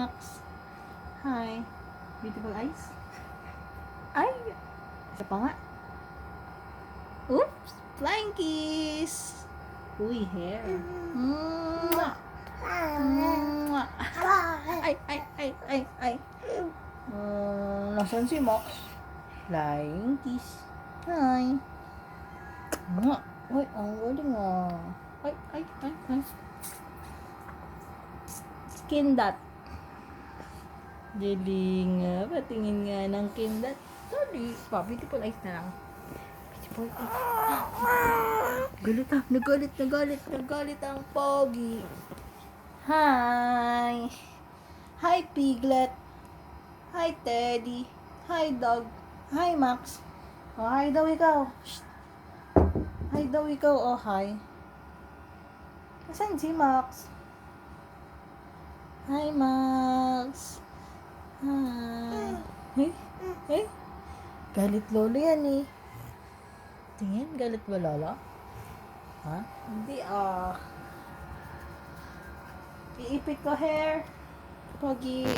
Max. Hi. Beautiful eyes. Ay! Isa pa nga. Oops! Flying kiss! Uy, hair. Mwah! Mwah! Ay. Nasaan si Max? Flying kiss. Hi. Mwah! Uy, ang galing ah. Ay. Kindat. Galing nga. Patingin nga ng kindat. Sorry. Beautiful eyes na lang. Beautiful eyes. Galit ah. Nagalit ang pogi. Hi. Hi, Piglet. Hi, Teddy. Hi, dog. Hi, Max. Oh, hi daw ikaw. Shh. Hi daw ikaw. Oh, hi. Nasaan si Max? Hi, Max. Hi. Hey. Galit lolo yan eh. Tingin, galit ba lolo? Ha? Hindi ah. Iipit ko hair. Pogi.